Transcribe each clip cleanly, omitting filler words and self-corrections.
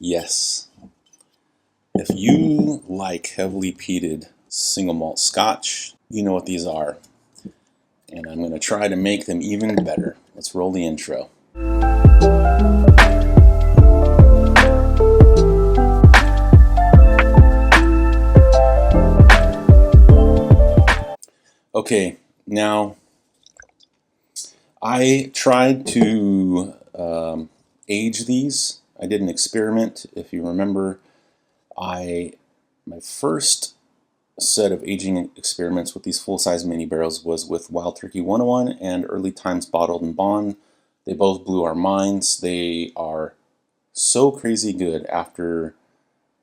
Yes. If you like heavily peated single malt Scotch, you know what these are. And I'm going to try to make them even better. Let's roll the intro. Okay, now I tried to age these. I did an experiment. If you remember, my first set of aging experiments with these full-size mini barrels was with Wild Turkey 101 and Early Times Bottled and Bond. They both blew our minds. They are so crazy good after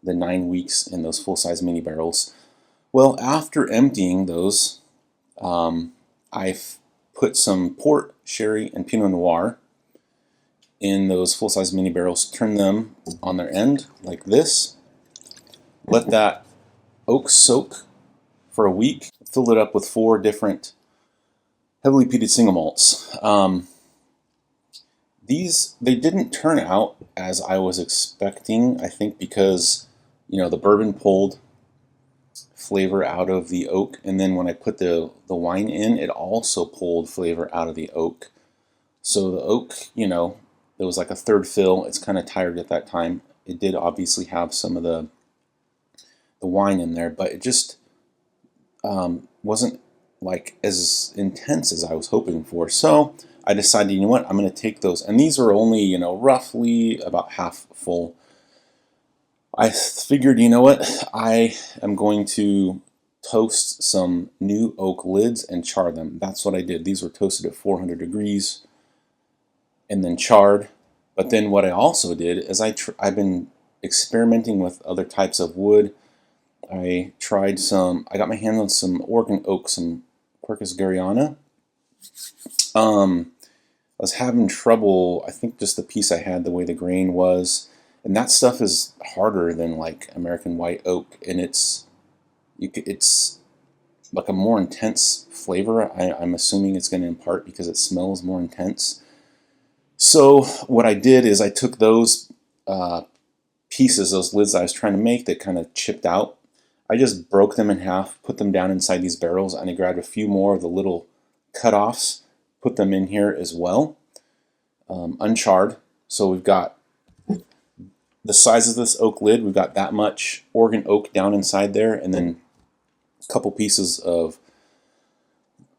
the 9 weeks in those full-size mini barrels. Well, after emptying those, I've put some port, sherry, and Pinot Noir in those full-size mini barrels, turn them on their end like this, let that oak soak for a week, filled it up with 4 different heavily peated single malts. They didn't turn out as I was expecting, I think because, the bourbon pulled flavor out of the oak, and then when I put the wine in, it also pulled flavor out of the oak. So the oak, it was like a third fill. It's kind of tired at that time. It did obviously have some of the wine in there, but it just wasn't like as intense as I was hoping for. So I decided, you know what, I'm going to take those, and these are only, roughly about half full. I figured, you know what, I am going to toast some new oak lids and char them. That's what I did. These were toasted at 400 degrees and then charred. But then what I also did is I've been experimenting with other types of wood. I got my hands on some Oregon oak, some Quercus Garryana. I was having trouble, I think just the piece I had, the way the grain was. And that stuff is harder than like American white oak, and it's like a more intense flavor. I'm assuming it's going to impart because it smells more intense. So what I did is I took those pieces, those lids I was trying to make that kind of chipped out. I just broke them in half, put them down inside these barrels, and I grabbed a few more of the little cut-offs, put them in here as well, uncharred. So we've got the size of this oak lid, we've got that much Oregon oak down inside there, and then a couple pieces of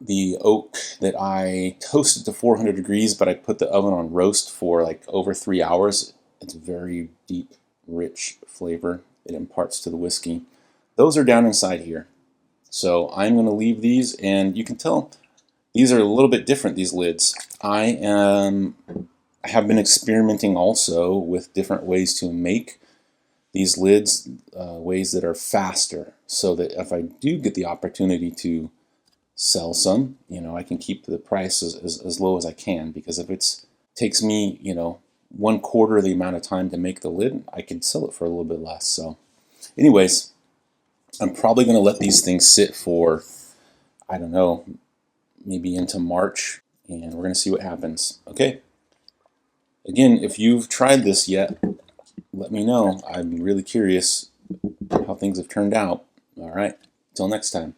the oak that I toasted to 400 degrees, but I put the oven on roast for like over 3 hours. It's very deep, rich flavor it imparts to the whiskey. Those are down inside here. So I'm going to leave these, and you can tell these are a little bit different, these lids. I have been experimenting also with different ways to make these lids, ways that are faster, so that if I do get the opportunity to sell some, I can keep the price as low as I can, because if it takes me, 1/4 the amount of time to make the lid, I can sell it for a little bit less. So anyways, I'm probably going to let these things sit for, I don't know, maybe into March, and we're going to see what happens. Okay. Again, if you've tried this yet, let me know. I'm really curious how things have turned out. All right. Until next time.